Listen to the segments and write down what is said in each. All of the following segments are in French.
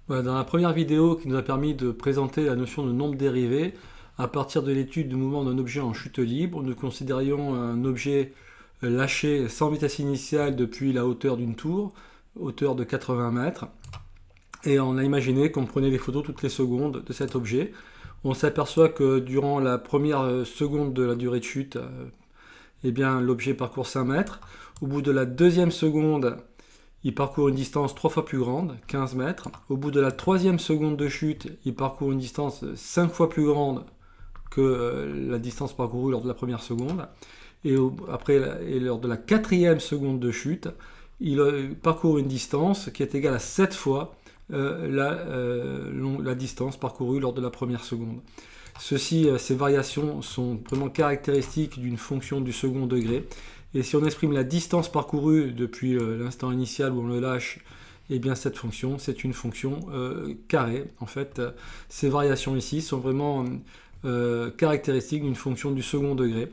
Voilà, dans la première vidéo qui nous a permis de présenter la notion de nombre dérivé, à partir de l'étude du mouvement d'un objet en chute libre, nous considérions un objet lâché sans vitesse initiale depuis la hauteur d'une tour, hauteur de 80 mètres, et on a imaginé qu'on prenait des photos toutes les secondes de cet objet. On s'aperçoit que durant la première seconde de la durée de chute, eh bien, l'objet parcourt 5 mètres. Au bout de la deuxième seconde, il parcourt une distance 3 fois plus grande, 15 mètres. Au bout de la troisième seconde de chute, il parcourt une distance 5 fois plus grande que la distance parcourue lors de la première seconde. Et lors de la quatrième seconde de chute, il parcourt une distance qui est égale à 7 fois la distance parcourue lors de la première seconde. Ces variations sont vraiment caractéristiques d'une fonction du second degré. Et si on exprime la distance parcourue depuis l'instant initial où on le lâche, eh bien cette fonction, c'est une fonction carrée. En fait, ces variations ici sont vraiment caractéristiques d'une fonction du second degré.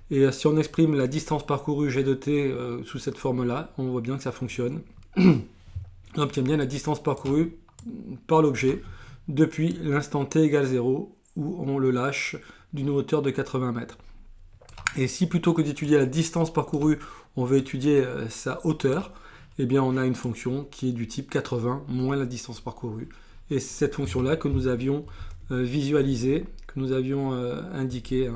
Et si on exprime la distance parcourue g de t sous cette forme-là, on voit bien que ça fonctionne. On obtient bien la distance parcourue par l'objet depuis l'instant t égale 0 où on le lâche d'une hauteur de 80 mètres. Et si plutôt que d'étudier la distance parcourue, on veut étudier sa hauteur, eh bien on a une fonction qui est du type 80 moins la distance parcourue. Et c'est cette fonction-là que nous avions visualisée, que nous avions indiquée.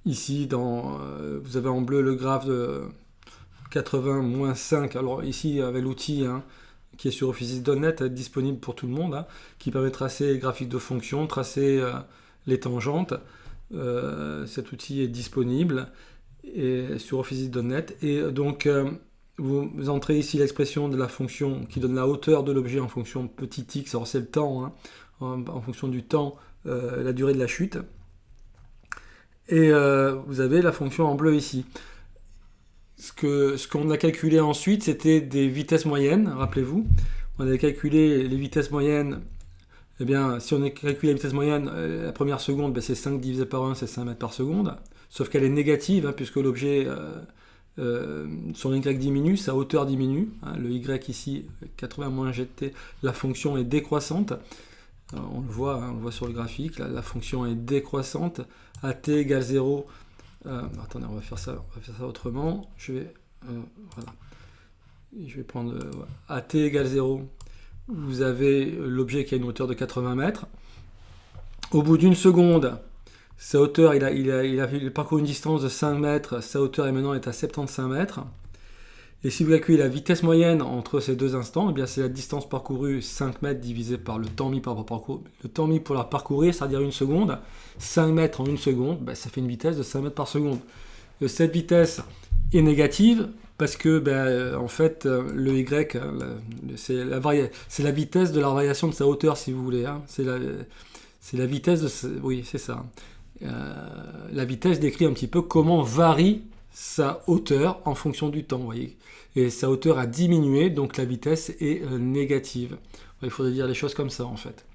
Ici, vous avez en bleu le graphe de 80 moins 5. Alors ici, avec l'outil qui est sur Office.net, disponible pour tout le monde, qui permet de tracer les graphiques de fonctions, tracer les tangentes. Cet outil est disponible sur Office.net. Et donc, vous entrez ici l'expression de la fonction qui donne la hauteur de l'objet en fonction de petit x. Alors c'est le temps, en fonction du temps, la durée de la chute. Et vous avez la fonction en bleu ici. Ce qu'on a calculé ensuite, c'était des vitesses moyennes, rappelez-vous. On avait calculé les vitesses moyennes. Eh bien, si on a calculé la vitesse moyenne, la première seconde, c'est 5 divisé par 1, c'est 5 mètres par seconde. Sauf qu'elle est négative, puisque l'objet, son y diminue, sa hauteur diminue. Le y ici, 80 moins gt, la fonction est décroissante. On le voit sur le graphique, la fonction est décroissante. À t égale 0, attendez, on va faire ça autrement. Je vais prendre à t égale 0, vous avez l'objet qui a une hauteur de 80 mètres. Au bout d'une seconde, sa hauteur, il a parcouru une distance de 5 mètres, sa hauteur maintenant est à 75 mètres. Et si vous calculez la vitesse moyenne entre ces deux instants, eh bien c'est la distance parcourue 5 mètres divisé par le temps mis pour parcourir. Le temps mis pour la parcourir, c'est-à-dire une seconde. 5 mètres en une seconde, ça fait une vitesse de 5 mètres par seconde. Cette vitesse est négative parce que en fait le y, c'est la vitesse de la variation de sa hauteur, si vous voulez. C'est la vitesse de... Oui, c'est ça. La vitesse décrit un petit peu comment varie sa hauteur en fonction du temps, vous voyez. Et sa hauteur a diminué, donc la vitesse est négative. Il faudrait dire les choses comme ça en fait.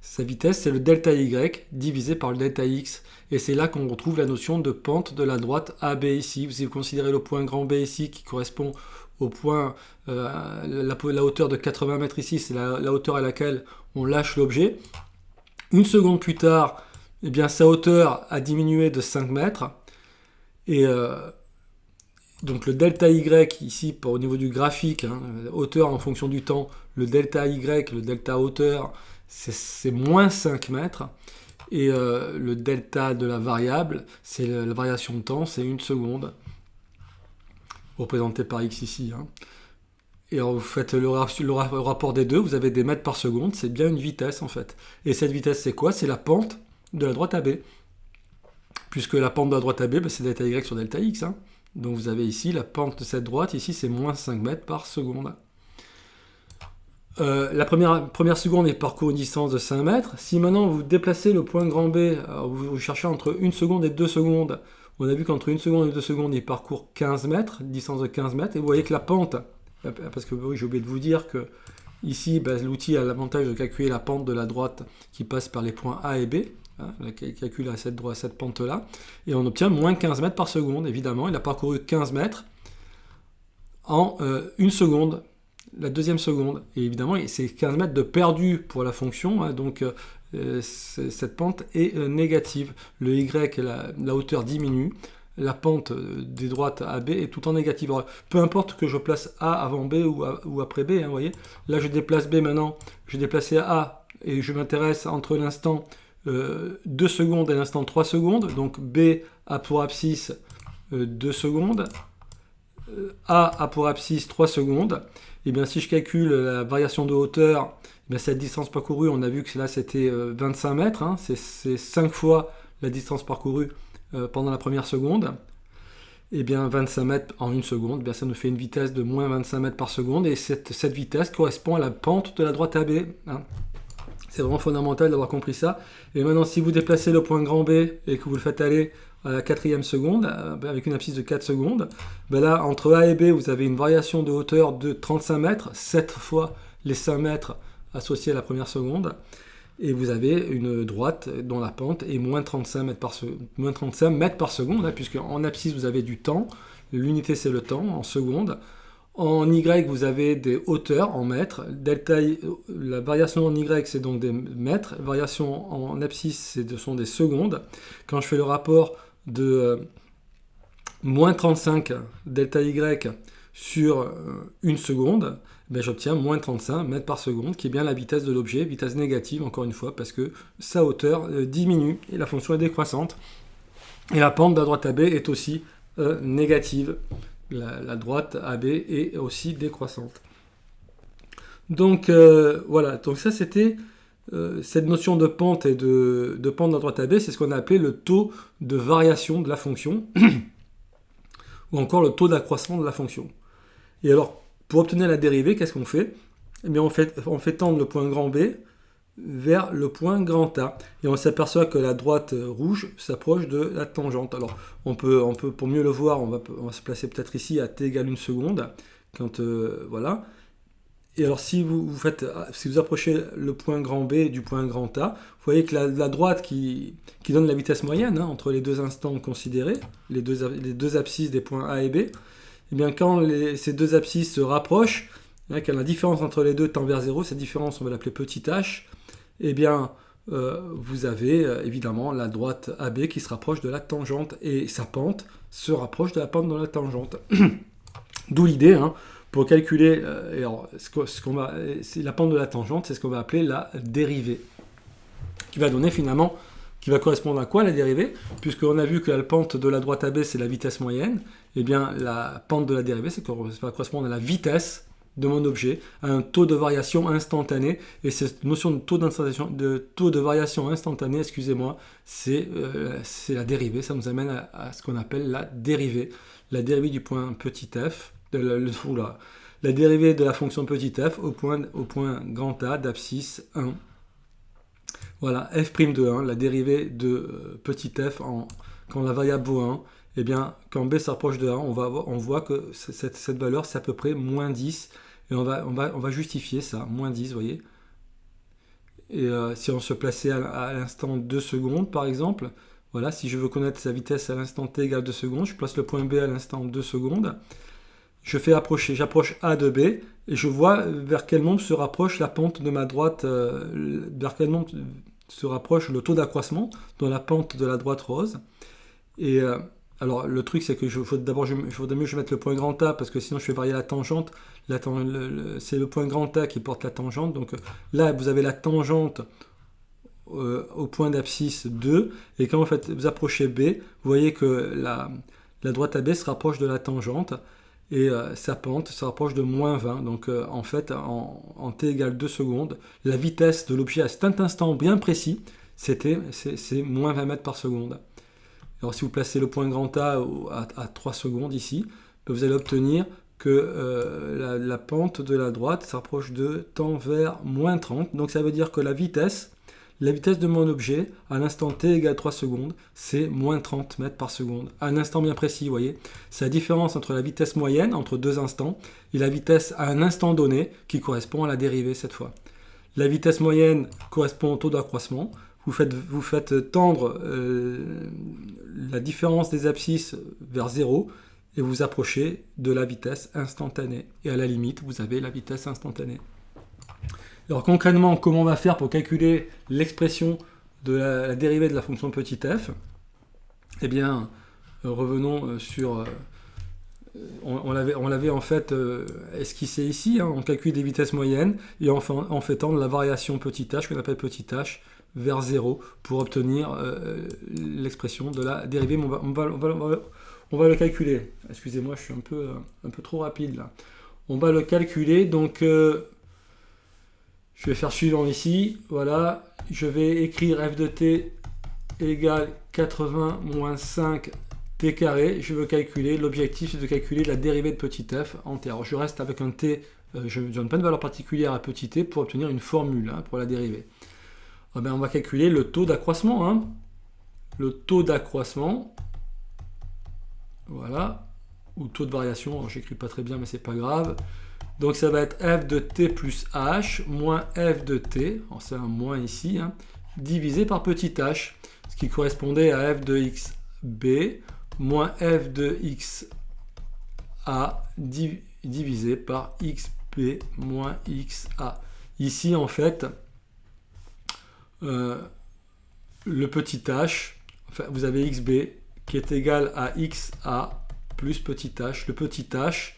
Sa vitesse, c'est le delta y divisé par le delta x. Et c'est là qu'on retrouve la notion de pente de la droite AB ici. Si vous considérez le point grand B ici qui correspond au point, la hauteur de 80 mètres ici, c'est la hauteur à laquelle on lâche l'objet. Une seconde plus tard, eh bien, sa hauteur a diminué de 5 mètres. Et donc le delta y ici, au niveau du graphique, hauteur en fonction du temps, le delta y, le delta hauteur, c'est moins 5 mètres. Et le delta de la variable, c'est la variation de temps, c'est 1 seconde, représenté par x ici. Et alors vous faites le rapport des deux, vous avez des mètres par seconde, c'est bien une vitesse en fait. Et cette vitesse, c'est quoi? C'est la pente de la droite AB. Puisque la pente de la droite AB, c'est delta y sur delta x. Donc vous avez ici la pente de cette droite, ici c'est moins 5 mètres par seconde. La première seconde, il parcourt une distance de 5 mètres. Si maintenant vous déplacez le point grand B, vous cherchez entre 1 seconde et 2 secondes, on a vu qu'entre 1 seconde et 2 secondes, il parcourt 15 mètres, distance de 15 mètres, et vous voyez que la pente, parce que oui, j'ai oublié de vous dire que ici, l'outil a l'avantage de calculer la pente de la droite qui passe par les points A et B, qui calcule à cette pente-là, et on obtient moins 15 mètres par seconde, évidemment. Il a parcouru 15 mètres en 1 seconde. la deuxième seconde. Et évidemment, c'est 15 mètres de perdu pour la fonction, hein, donc cette pente est négative. Le y, la hauteur diminue, la pente des droites AB est tout en négative. Alors, peu importe que je place A avant B ou après B, hein, vous voyez. Là, je déplace B maintenant, je déplace A et je m'intéresse entre l'instant 2 secondes et l'instant 3 secondes. Donc B a pour abscisse 2 secondes, A a pour abscisse 3 secondes. Et bien si je calcule la variation de hauteur, bien, cette distance parcourue, on a vu que là c'était 25 mètres, hein, c'est 5 fois la distance parcourue pendant la première seconde. Et bien 25 mètres en une seconde, bien, ça nous fait une vitesse de moins 25 mètres par seconde, et cette vitesse correspond à la pente de la droite AB. Hein. C'est vraiment fondamental d'avoir compris ça. Et maintenant, si vous déplacez le point grand B et que vous le faites aller à la 4e seconde, avec une abscisse de 4 secondes, ben là, entre A et B, vous avez une variation de hauteur de 35 mètres, 7 fois les 5 mètres associés à la première seconde, et vous avez une droite dont la pente est moins 35 mètres par seconde, hein, puisque en abscisse, vous avez du temps, l'unité c'est le temps, en secondes. En Y, vous avez des hauteurs en mètres. Delta, la variation en Y, c'est donc des mètres. Variation en abscisse, ce sont des secondes. Quand je fais le rapport de moins 35 delta Y sur une seconde, ben j'obtiens moins 35 mètres par seconde, qui est bien la vitesse de l'objet, vitesse négative, encore une fois, parce que sa hauteur diminue et la fonction est décroissante. Et la pente de la droite AB est aussi négative. La droite AB est aussi décroissante. Donc voilà, donc ça c'était cette notion de pente et de pente de la droite AB, c'est ce qu'on a appelé le taux de variation de la fonction, ou encore le taux d'accroissement de la fonction. Et alors, pour obtenir la dérivée, qu'est-ce qu'on fait? Eh bien, on fait tendre le point grand B vers le point grand A. Et on s'aperçoit que la droite rouge s'approche de la tangente. Alors, on peut, pour mieux le voir, on va se placer peut-être ici à t égale 1 seconde. Quand, voilà. Et alors, si vous approchez le point grand B du point grand A, vous voyez que la droite qui donne la vitesse moyenne, hein, entre les deux instants considérés, les deux abscisses des points A et B, eh bien, quand ces deux abscisses se rapprochent, hein, quand la différence entre les deux tend vers 0, cette différence, on va l'appeler petit h, eh bien, vous avez évidemment la droite AB qui se rapproche de la tangente, et sa pente se rapproche de la pente de la tangente. D'où l'idée, hein, pour calculer alors, la pente de la tangente, c'est ce qu'on va appeler la dérivée, qui va donner finalement, qui va correspondre à quoi la dérivée? Puisqu'on a vu que la pente de la droite AB c'est la vitesse moyenne, et bien la pente de la dérivée, ça va correspondre à la vitesse de mon objet, à un taux de variation instantané. Et cette notion de taux de variation instantané, excusez-moi, c'est la dérivée. Ça nous amène à ce qu'on appelle la dérivée du point petit f, la dérivée de la fonction petit f au point grand A d'abscisse 1. Voilà, f' de 1, la dérivée de petit f quand la variable vaut 1. Eh bien, quand b s'approche de 1, on voit que cette valeur, c'est à peu près moins 10. Et on va justifier ça, moins 10, vous voyez. Et si on se plaçait à l'instant 2 secondes, par exemple, voilà, si je veux connaître sa vitesse à l'instant t égale 2 secondes, je place le point B à l'instant 2 secondes. J'approche A de B, et je vois vers quel nombre se rapproche la pente de ma droite, vers quel nombre se rapproche le taux d'accroissement dans la pente de la droite rose. Et alors le truc c'est que il faudrait mieux que je mette le point grand A, parce que sinon je fais varier la tangente. C'est le point grand A qui porte la tangente. Donc là vous avez la tangente au point d'abscisse 2, et quand vous approchez B, vous voyez que la droite AB se rapproche de la tangente, et sa pente se rapproche de moins 20. Donc en fait, en t égale 2 secondes, la vitesse de l'objet à cet instant bien précis, c'est moins 20 mètres par seconde. Alors si vous placez le point grand A à 3 secondes ici, vous allez obtenir que la pente de la droite s'approche tend vers moins 30. Donc ça veut dire que la vitesse de mon objet à l'instant t égale 3 secondes, c'est moins 30 mètres par seconde. À un instant bien précis, vous voyez. C'est la différence entre la vitesse moyenne, entre deux instants, et la vitesse à un instant donné, qui correspond à la dérivée cette fois. La vitesse moyenne correspond au taux d'accroissement. Vous faites tendre la différence des abscisses vers 0, et vous approchez de la vitesse instantanée. Et à la limite, vous avez la vitesse instantanée. Alors concrètement, comment on va faire pour calculer l'expression de la dérivée de la fonction petit f? Eh bien, revenons sur... on l'avait en fait esquissé ici, hein, on calcule des vitesses moyennes et en fait tendre la variation petit h, qu'on appelle petit h, vers 0 pour obtenir l'expression de la dérivée. Mais on va le calculer. Excusez-moi, je suis un peu trop rapide là. On va le calculer, donc je vais faire suivant ici. Voilà, je vais écrire f de t égale 80 moins 5 t carré. Je veux calculer, l'objectif c'est de calculer la dérivée de petit f entière. Alors, je reste avec un t, je ne donne pas de valeur particulière à petit t pour obtenir une formule hein, pour la dérivée. Eh bien, on va calculer le taux d'accroissement. Hein. Le taux d'accroissement, voilà, ou taux de variation, j'écris pas très bien mais c'est pas grave. Donc ça va être f de t plus h moins f de t, c'est un moins ici, hein, divisé par petit h, ce qui correspondait à f de x b moins f de x a divisé par xb moins xa. Ici en fait, le petit h, enfin, vous avez xb qui est égal à xa plus petit h. Le petit h,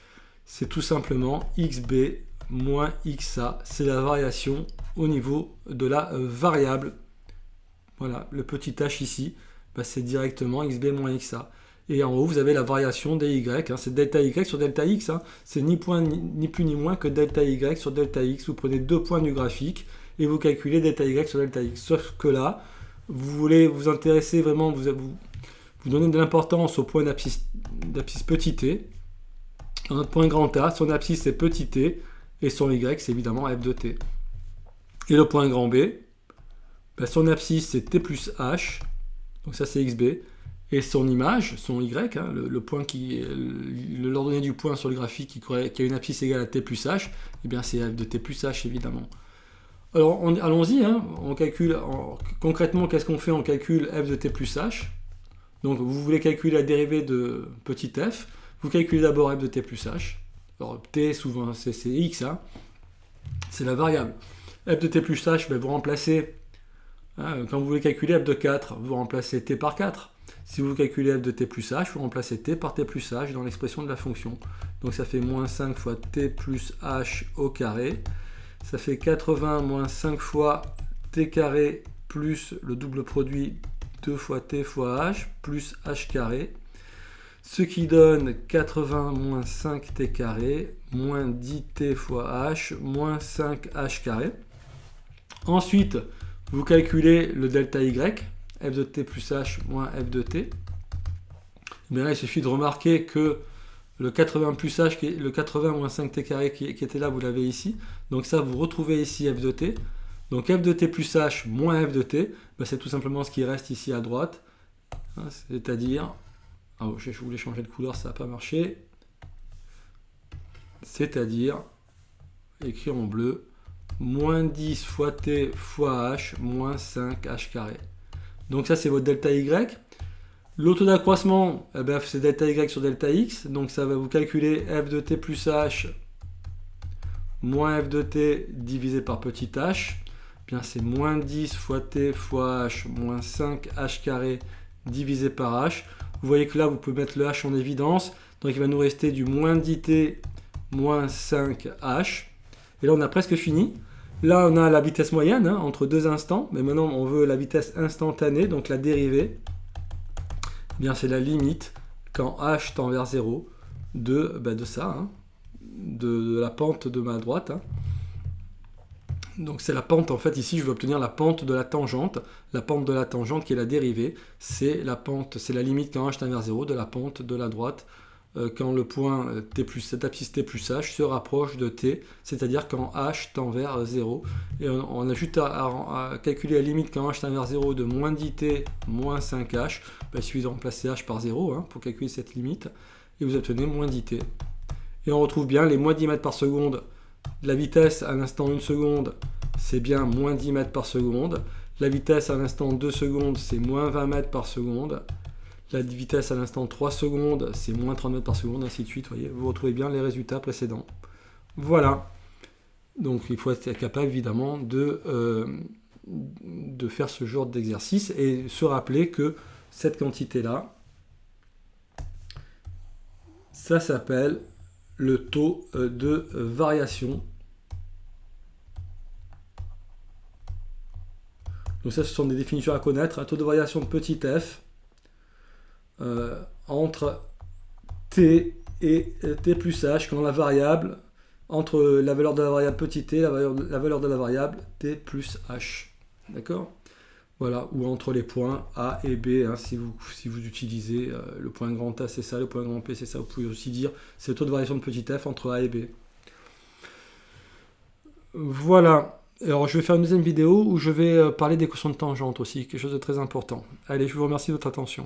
c'est tout simplement xb moins xa. C'est la variation au niveau de la variable. Voilà, le petit h ici, bah, c'est directement xb moins xa. Et en haut, vous avez la variation des y. Hein, c'est delta y sur delta x. Hein, c'est ni plus ni moins que delta y sur delta x. Vous prenez 2 points du graphique et vous calculez delta y sur delta x. Sauf que là, vous voulez vous intéresser vraiment, vous donnez de l'importance au point d'abscisse petit t. Un point grand A, son abscisse c'est petit t, et son y c'est évidemment f de t. Et le point grand B, ben son abscisse c'est t plus h, donc ça c'est xb, et son image, son y, hein, le point l'ordonnée du point sur le graphique qui a une abscisse égale à t plus h, et bien c'est f de t plus h évidemment. Alors allons-y, hein, on calcule, concrètement qu'est-ce qu'on fait? On calcule f de t plus h. Donc vous voulez calculer la dérivée de petit f, vous calculez d'abord f de t plus h. Alors t souvent c'est x, hein, c'est la variable. F de t plus h, ben, vous remplacez, hein, quand vous voulez calculer f de 4, vous remplacez t par 4. Si vous calculez f de t plus h, vous remplacez t par t plus h dans l'expression de la fonction. Donc ça fait moins 5 fois t plus h au carré. Ça fait 80 moins 5 fois t carré plus le double produit 2 fois t fois h plus h carré. Ce qui donne 80 moins 5t carré moins 10t fois h moins 5h carré. Ensuite, vous calculez le delta y, f de t plus h moins f de t. Bien là, il suffit de remarquer que le 80 plus h, le 80 moins 5t carré qui était là, vous l'avez ici. Donc ça, vous retrouvez ici f de t. Donc f de t plus h moins f de t, ben c'est tout simplement ce qui reste ici à droite. Hein, c'est-à-dire... Ah, je voulais changer de couleur, ça n'a pas marché. C'est-à-dire, écrit en bleu, moins 10 fois t fois h moins 5h carré. Donc ça, c'est votre delta y. Le taux d'accroissement, eh ben, c'est delta y sur delta x. Donc ça va vous calculer f de t plus h moins f de t divisé par petit h. Bien, c'est moins 10 fois t fois h moins 5h carré divisé par h. Vous voyez que là, vous pouvez mettre le h en évidence. Donc, il va nous rester du moins 10t moins 5h. Et là, on a presque fini. Là, on a la vitesse moyenne hein, entre deux instants. Mais maintenant, on veut la vitesse instantanée, donc la dérivée. Eh bien, c'est la limite quand h tend vers 0 de ça, hein, de la pente de ma droite. Hein. Donc c'est la pente, en fait, ici je veux obtenir la pente de la tangente. La pente de la tangente qui est la dérivée, c'est la pente, c'est la limite quand h tend vers 0 de la pente de la droite quand le point cette abscisse t plus h se rapproche de t, c'est-à-dire quand h tend vers 0. Et on a juste à calculer la limite quand h tend vers 0 de moins 10t moins 5h. Il suffit de remplacer h par 0 hein, pour calculer cette limite. Et vous obtenez moins 10t. Et on retrouve bien les moins 10 mètres par seconde. La vitesse à l'instant 1 seconde, c'est bien moins 10 mètres par seconde. La vitesse à l'instant 2 secondes, c'est moins 20 mètres par seconde. la vitesse à l'instant 3 secondes, c'est moins 30 mètres par seconde, ainsi de suite. Voyez, vous retrouvez bien les résultats précédents. Voilà. Donc il faut être capable évidemment de faire ce genre d'exercice et se rappeler que cette quantité-là, ça s'appelle le taux de variation. Donc ça, ce sont des définitions à connaître. Un taux de variation de petit f entre t et t plus h, quand la variable, entre la valeur de la variable petit t et la valeur de la variable t plus h. D'accord? Voilà, ou entre les points A et B, hein, si vous utilisez le point grand A, c'est ça, le point grand P, c'est ça. Vous pouvez aussi dire c'est le taux de variation de petit f entre A et B. Voilà. Alors, je vais faire une deuxième vidéo où je vais parler d'équation de tangente aussi, quelque chose de très important. Allez, je vous remercie de votre attention.